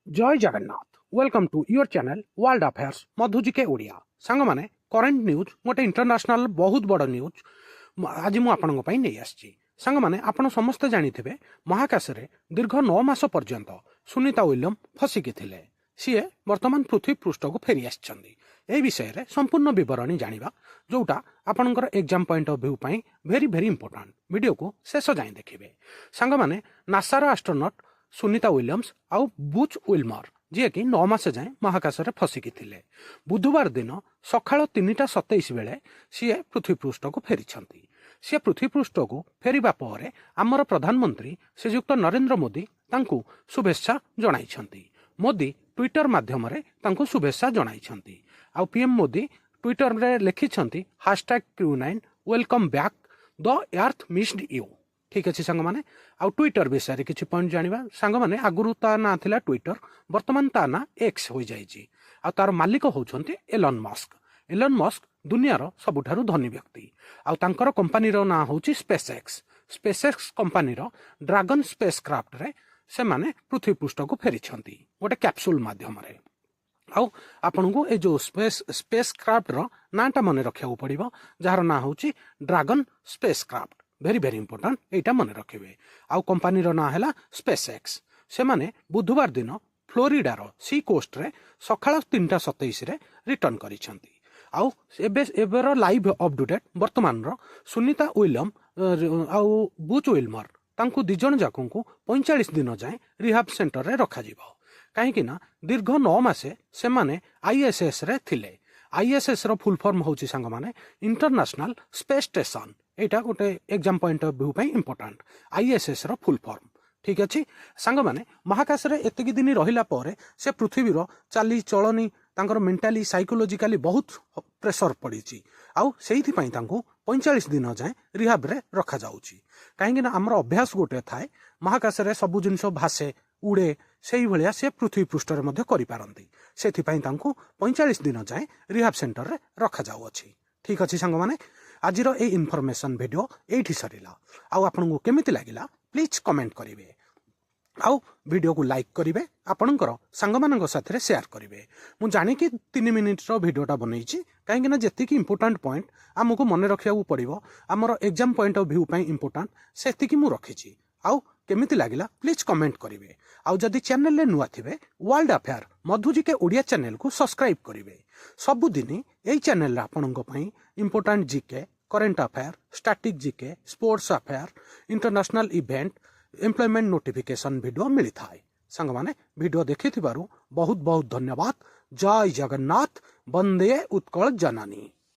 जय Jagannath welcome to your channel world affairs मधुजिके ओडिया सांग माने करंट न्यूज गोटे इंटरनेशनल बहुत बड़ न्यूज आज मु आपन नहीं आसी सांग माने आपण समस्ते जानिथिबे महाकाश रे दीर्घ 9 मास पर्यंत सुनीता विलियम फसिकी थिले सीए वर्तमान पृथ्वी पृष्ठ को फेरी आछिछंदी ए विषय रे संपूर्ण विवरणी जानिबा जोटा आपनकर एग्जाम पॉइंट ऑफ व्यू पई वेरी वेरी इंपोर्टेंट वीडियो को शेष जाय देखिबे सांग माने नासा रो एस्ट्रोनॉट सुनीता विलियम्स आउ बुच विल्मर जी कि 9 मास जाए महाकाश रे फसिकी थिले बुधवार दिन सकाळ 3:27 बेले सी पृथ्वी पृष्ठ को फेरी सी पृथ्वी पृष्ठ को फेरिबा परे आमर प्रधानमंत्री श्रीयुक्त नरेंद्र मोदी तांकू शुभेच्छा जणाइछंती। मोदी ट्विटर माध्यम रे तांकू शुभेच्छा जणाइछंती। आउ पीएम मोदी ट्विटर रे लिखिछंती #Crew9 welcome back the earth missed you. ठीक अच्छे सांग माने आउ ट्विटर विषय किसी पॉइंट जानिबा सांग माने आगुरु ता ना थिला ट्विटर वर्तमान ता ना एक्स हो जाइछि आ तार मालिक होउछंती एलन मस्क दुनियार सबुठारु धनी व्यक्ति आउ तांकर कंपनी रो ना होउछि स्पेसएक्स कंपनी रो ड्रैगन स्पेसक्राफ्ट रे से माने पृथ्वी पृष्ठ को फेरिछंती गोटे कैप्सूल माध्यम रे आउ आपन को ए जो स्पेसक्राफ्ट रो नाटा मने रखिया पड़िबो जार ना होउछि dragon spacecraft very very important एटा मन रखिबे आउ कंपनी रो ना हैला स्पेसएक्स से माने बुधवार दिन फ्लोरिडा रो सी कोस्ट रे सकाळ 3:27 रे रिटर्न करिसंती आउ एबेर लाइव अपडेट वर्तमान रो सुनीता विलियम आउ बुच विल्मर तांकू दिजन जाकू को 45 दिन जाए रिहाब सेंटर रे रखा जिवो काहेकि ना दीर्घ 9 मासे से माने आईएसएस रे थिले आईएसएस रो फुल फॉर्म होउची संग माने इंटरनेशनल स्पेस स्टेशन एटा गोटे एग्जाम पॉइंट ऑफ व्यू पई इंपोर्टेंट आईएसएस रो फुल फॉर्म। ठीक अछि सांग माने महाकाश रे एतकी दिन रहिला परे से पृथ्वी रो चाली चलनी तांकर मेंटली साइकोलॉजिकली बहुत प्रेशर पड़ीची आउ सेहिथि पई तांको 45 दिन जाए रिहाब रे रखा जाउची काहेकि ना हमर अभ्यास गोटे थाए महाकाश रे सब जिंस भासे उड़े सेही भलिया से पृथ्वी पृष्ठ रे मध्ये करि पारंती सेथि पई तांको 45 दिन जाए रिहाब सेंटर रे रखा जाउ अछि। ठीक अछि सांग माने आजिर ए इनफॉरमेशन वीडियो एठी सरिला आउ आपनको केमिति लागिला प्लीज कमेंट करिवे आउ वीडियो को लाइक करिवे आपनकर सांगमानक साथे शेयर करिवे। मु जानि कि 3 मिनिट रो वीडियोटा बनैछि काहेकि ना जेतिकी इंपोर्टेंट पॉइंट हमको मने रखिया पड़िबो हमर एग्जाम पॉइंट ऑफ व्यू पई इंपोर्टेंट सेतिकी मु रखिछि आउ केमिति लागिला प्लीज कमेंट करिवे आउ जदि चैनल ले नुआ थिबे वर्ल्ड अफेयर मधुजिके ओडिया चैनल को सब्सक्राइब करिवे सब दिन एई चैनल रे आपनक पई important GK current affair static GK sports affair international event employment notification video मिली थाए संग माने वीडियो देखि थिबारु बहुत बहुत धन्यवाद। जय जगन्नाथ वंदे उत्कल जननी।